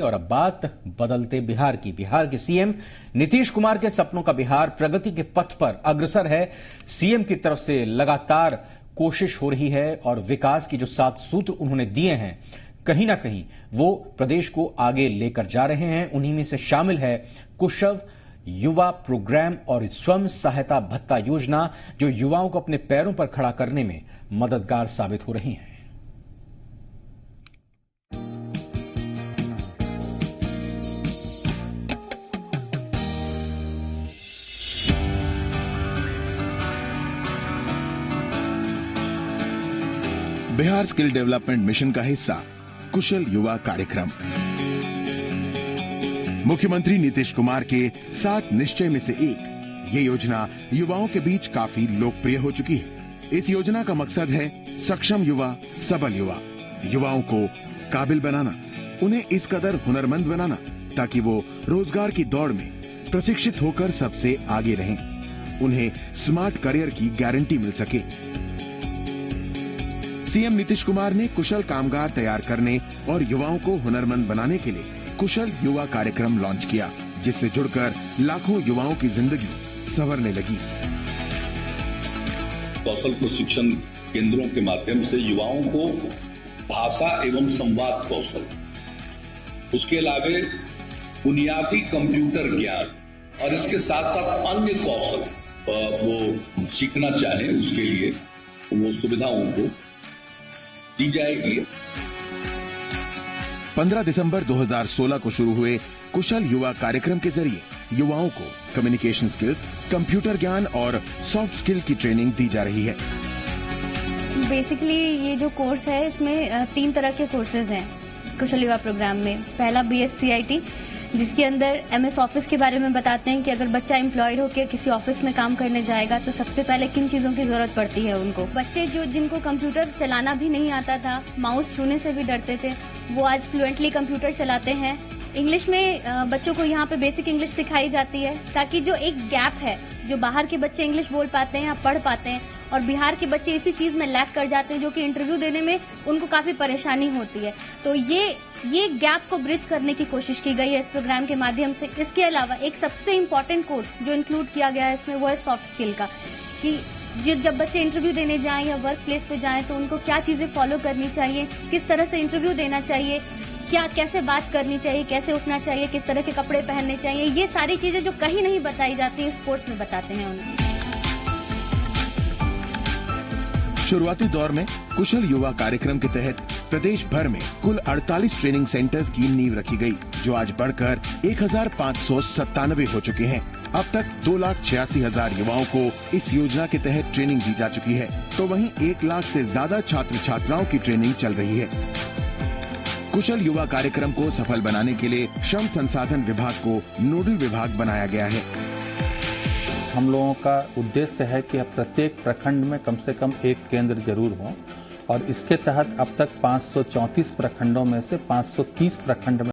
और अब बात बदलते बिहार की। बिहार के सीएम नीतीश कुमार के सपनों का बिहार प्रगति के पथ पर अग्रसर है। सीएम की तरफ से लगातार कोशिश हो रही है और विकास की जो 7 सूत्र उन्होंने दिए हैं, कहीं ना कहीं वो प्रदेश को आगे लेकर जा रहे हैं। उन्हीं में से शामिल है कुशल युवा प्रोग्राम और स्वयं सहायता भत्ता योजना, जो युवाओं को अपने पैरों पर खड़ा करने में मददगार साबित हो रही है। बिहार स्किल डेवलपमेंट मिशन का हिस्सा कुशल युवा कार्यक्रम। मुख्यमंत्री नीतीश कुमार के 7 निश्चय में से एक ये योजना युवाओं के बीच काफी लोकप्रिय हो चुकी है। इस योजना का मकसद है सक्षम युवा, सबल युवा, युवाओं को काबिल बनाना, उन्हें इस कदर हुनरमंद बनाना ताकि वो रोजगार की दौड़ में प्रशिक्षित होकर सबसे आगे रहें, उन्हें स्मार्ट करियर की गारंटी मिल सके। सीएम नीतीश कुमार ने कुशल कामगार तैयार करने और युवाओं को हुनरमंद बनाने के लिए कुशल युवा कार्यक्रम लॉन्च किया, जिससे जुड़कर लाखों युवाओं की जिंदगी संवरने लगी। कौशल प्रशिक्षण केंद्रों के माध्यम से युवाओं को भाषा एवं संवाद कौशल, उसके अलावा बुनियादी कंप्यूटर ज्ञान और इसके साथ साथ अन्य कौशल वो सीखना चाहें, उसके लिए वो सुविधाओं को दी जाएगी। 15 दिसंबर 2016 को शुरू हुए कुशल युवा कार्यक्रम के जरिए युवाओं को कम्युनिकेशन स्किल्स, कंप्यूटर ज्ञान और सॉफ्ट स्किल की ट्रेनिंग दी जा रही है। बेसिकली ये जो कोर्स है, इसमें 3 तरह के कोर्सेज हैं कुशल युवा प्रोग्राम में। पहला BSCIT, जिसके अंदर MS ऑफिस के बारे में बताते हैं कि अगर बच्चा एम्प्लॉयड होकर किसी ऑफिस में काम करने जाएगा तो सबसे पहले किन चीजों की जरूरत पड़ती है उनको। बच्चे जिनको कंप्यूटर चलाना भी नहीं आता था, माउस छूने से भी डरते थे, वो आज फ्लुएंटली कंप्यूटर चलाते हैं। इंग्लिश में बच्चों को यहाँ पे बेसिक इंग्लिश सिखाई जाती है, ताकि जो एक गैप है, जो बाहर के बच्चे इंग्लिश बोल पाते हैं या पढ़ पाते हैं और बिहार के बच्चे इसी चीज में लैक कर जाते हैं, जो कि इंटरव्यू देने में उनको काफी परेशानी होती है, तो ये गैप को ब्रिज करने की कोशिश की गई है इस प्रोग्राम के माध्यम से। इसके अलावा एक सबसे इम्पोर्टेंट कोर्स जो इंक्लूड किया गया है इसमें, वो है सॉफ्ट स्किल का, कि जब बच्चे इंटरव्यू देने जाएं या वर्क प्लेस पे जाएं तो उनको क्या चीजें फॉलो करनी चाहिए, किस तरह से इंटरव्यू देना चाहिए, कैसे बात करनी चाहिए, कैसे उठना चाहिए, किस तरह के कपड़े पहनने चाहिए, ये सारी चीजें जो कहीं नहीं बताई जाती इस कोर्स में बताते हैं उन्हें। शुरुआती दौर में कुशल युवा कार्यक्रम के तहत प्रदेश भर में कुल 48 ट्रेनिंग सेंटर्स की नींव रखी गई, जो आज बढ़कर 1597 हो चुके हैं। अब तक 2,86,000 युवाओं को इस योजना के तहत ट्रेनिंग दी जा चुकी है, तो वहीं 1 लाख से ज्यादा छात्र छात्राओं की ट्रेनिंग चल रही है। कुशल युवा कार्यक्रम को सफल बनाने के लिए श्रम संसाधन विभाग को नोडल विभाग बनाया गया है। हम लोगों का उद्देश्य है कि प्रत्येक प्रखंड में कम से कम एक केंद्र जरूर हो, और इसके तहत अब तक 534 प्रखंडों में से 530 प्रखंड में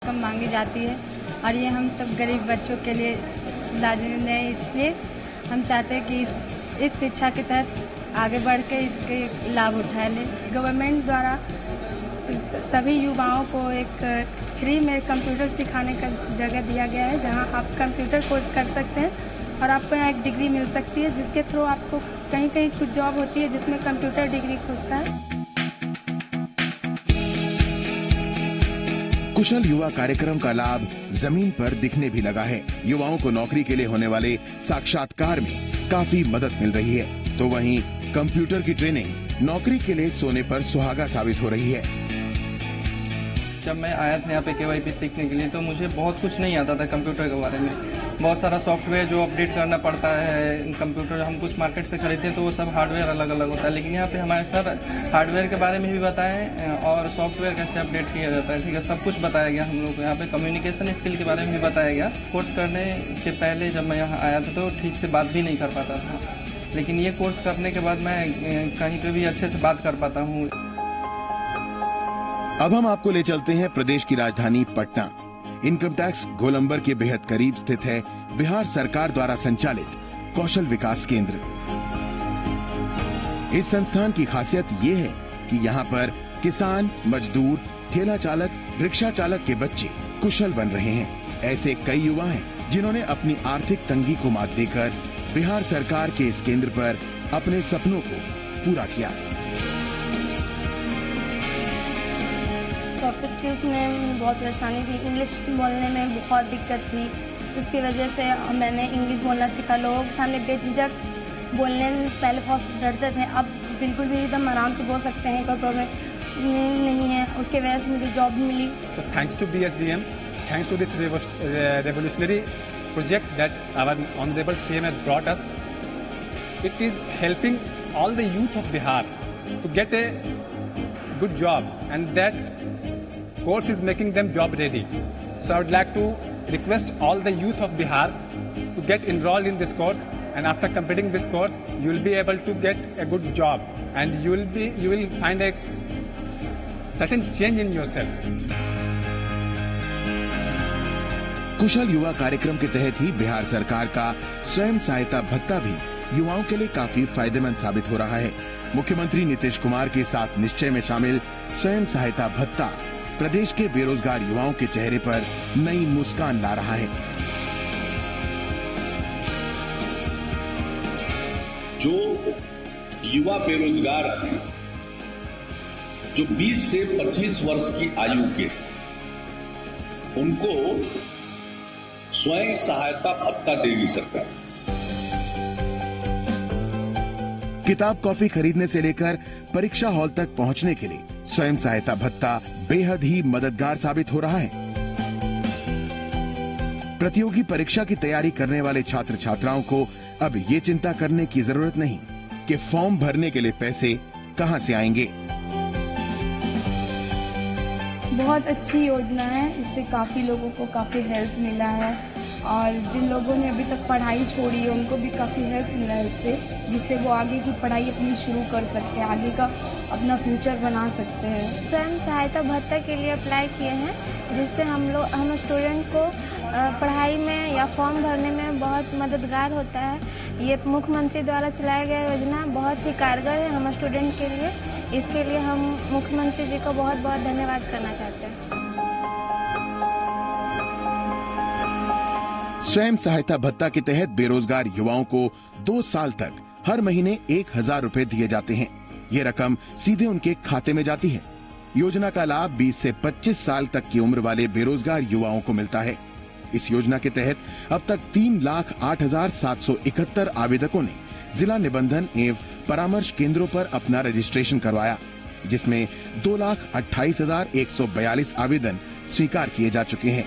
कम मांगी जाती है, और ये हम सब गरीब बच्चों के लिए लाजमी है। इसलिए हम चाहते हैं कि इस शिक्षा के तहत आगे बढ़ के इसके लाभ उठा लें। गवर्नमेंट द्वारा सभी युवाओं को एक फ्री में कंप्यूटर सिखाने का जगह दिया गया है, जहां आप कंप्यूटर कोर्स कर सकते हैं और आपको यहाँ एक डिग्री मिल सकती है, जिसके थ्रू आपको कहीं कहीं कुछ जॉब होती है जिसमें कंप्यूटर डिग्री खुजता है। कुशल युवा कार्यक्रम का लाभ जमीन पर दिखने भी लगा है। युवाओं को नौकरी के लिए होने वाले साक्षात्कार में काफी मदद मिल रही है, तो वहीं कंप्यूटर की ट्रेनिंग नौकरी के लिए सोने पर सुहागा साबित हो रही है। जब मैं आया था यहाँ पे KYP सीखने के लिए तो मुझे बहुत कुछ नहीं आता था कंप्यूटर के बारे में। बहुत सारा सॉफ्टवेयर जो अपडेट करना पड़ता है, कंप्यूटर हम कुछ मार्केट से खरीदते हैं तो वो सब हार्डवेयर अलग अलग होता है, लेकिन यहाँ पे हमारे सर हार्डवेयर के बारे में भी बताएं और सॉफ्टवेयर कैसे अपडेट किया जाता है, ठीक है, सब कुछ बताया गया हम लोग को। यहाँ पे कम्युनिकेशन स्किल के बारे में भी बताया गया। कोर्स करने के पहले जब मैं यहाँ आया था तो ठीक से बात भी नहीं कर पाता था, लेकिन ये कोर्स करने के बाद मैं कहीं पर भी अच्छे से बात कर पाता हूँ। अब हम आपको ले चलते हैं प्रदेश की राजधानी पटना। इनकम टैक्स गोलंबर के बेहद करीब स्थित है बिहार सरकार द्वारा संचालित कौशल विकास केंद्र। इस संस्थान की खासियत ये है कि यहाँ पर किसान, मजदूर, ठेला चालक, रिक्शा चालक के बच्चे कुशल बन रहे हैं। ऐसे कई युवा हैं जिन्होंने अपनी आर्थिक तंगी को मात देकर बिहार सरकार के इस केंद्र पर अपने सपनों को पूरा किया। सॉफ्ट स्किल्स में बहुत परेशानी थी, इंग्लिश बोलने में बहुत दिक्कत थी। इसकी वजह से मैंने इंग्लिश बोलना सीखा। लोगों के सामने बेझिझक बोलने में पहले बहुत डरते थे, अब बिल्कुल भी एकदम आराम से बोल सकते हैं, कोई प्रॉब्लम नहीं है। उसके वजह से मुझे जॉब भी मिली। So thanks to BSDM, thanks to this revolutionary project that our honorable CM has brought us, it is helping all the youth of Bihar to get a good job, and that course is making them job ready. So I would like to request all the youth of Bihar to get enrolled in this course, and after completing this course you will be able to get a good job and you will find a certain change in yourself. कुशल युवा कार्यक्रम के तहत ही बिहार सरकार का स्वयं सहायता भत्ता भी युवाओं के लिए काफी फायदेमंद साबित हो रहा है। मुख्यमंत्री नीतीश कुमार के साथ निश्चय में शामिल स्वयं सहायता भत्ता प्रदेश के बेरोजगार युवाओं के चेहरे पर नई मुस्कान ला रहा है। जो युवा बेरोजगार हैं, जो 20 से 25 वर्ष की आयु के, उनको स्वयं सहायता भत्ता देगी सरकार। किताब कॉपी खरीदने से लेकर परीक्षा हॉल तक पहुंचने के लिए स्वयं सहायता भत्ता बेहद ही मददगार साबित हो रहा है। प्रतियोगी परीक्षा की तैयारी करने वाले छात्र छात्राओं को अब ये चिंता करने की जरूरत नहीं कि फॉर्म भरने के लिए पैसे कहां से आएंगे। बहुत अच्छी योजना है, इससे काफी लोगों को काफी हेल्प मिला है और जिन लोगों ने अभी तक पढ़ाई छोड़ी है उनको भी काफ़ी हेल्प मिला है इससे, जिससे वो आगे की पढ़ाई अपनी शुरू कर सकते हैं, आगे का अपना फ्यूचर बना सकते हैं। स्वयं सहायता भत्ता के लिए अप्लाई किए हैं, जिससे हम स्टूडेंट को पढ़ाई में या फॉर्म भरने में बहुत मददगार होता है। ये मुख्यमंत्री द्वारा चलाया गया योजना बहुत ही कारगर है हम स्टूडेंट के लिए। इसके लिए हम मुख्यमंत्री जी को बहुत बहुत धन्यवाद करना चाहते हैं। स्वयं सहायता भत्ता के तहत बेरोजगार युवाओं को 2 साल तक हर महीने 1000 रुपए दिए जाते हैं। ये रकम सीधे उनके खाते में जाती है। योजना का लाभ 20 से 25 साल तक की उम्र वाले बेरोजगार युवाओं को मिलता है। इस योजना के तहत अब तक 3,08,771 आवेदकों ने जिला निबंधन एवं परामर्श केंद्रों पर अपना रजिस्ट्रेशन करवाया, जिसमें 2,28,142 आवेदन स्वीकार किए जा चुके हैं।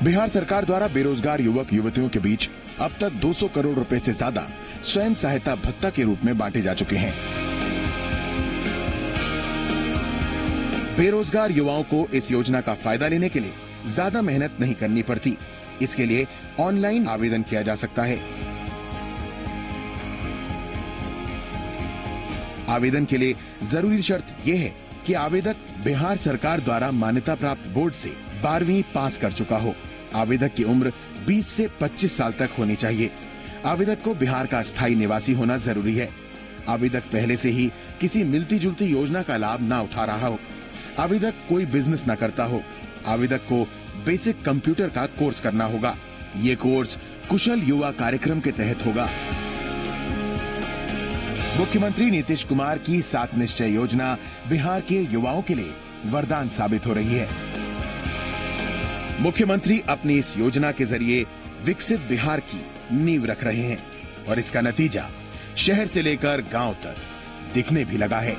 बिहार सरकार द्वारा बेरोजगार युवक युवतियों के बीच अब तक 200 करोड़ रुपए से ज्यादा स्वयं सहायता भत्ता के रूप में बांटे जा चुके हैं। बेरोजगार युवाओं को इस योजना का फायदा लेने के लिए ज्यादा मेहनत नहीं करनी पड़ती। इसके लिए ऑनलाइन आवेदन किया जा सकता है। आवेदन के लिए जरूरी शर्त यह है कि आवेदक बिहार सरकार द्वारा मान्यता प्राप्त बोर्ड से 12वीं पास कर चुका हो। आवेदक की उम्र 20 से 25 साल तक होनी चाहिए। आवेदक को बिहार का स्थायी निवासी होना जरूरी है। आवेदक पहले से ही किसी मिलती जुलती योजना का लाभ न उठा रहा हो। आवेदक कोई बिजनेस न करता हो। आवेदक को बेसिक कंप्यूटर का कोर्स करना होगा। ये कोर्स कुशल युवा कार्यक्रम के तहत होगा। मुख्यमंत्री नीतीश कुमार की 7 निश्चय योजना बिहार के युवाओं के लिए वरदान साबित हो रही है। मुख्यमंत्री अपनी इस योजना के जरिए विकसित बिहार की नींव रख रहे हैं और इसका नतीजा शहर से लेकर गांव तक दिखने भी लगा है।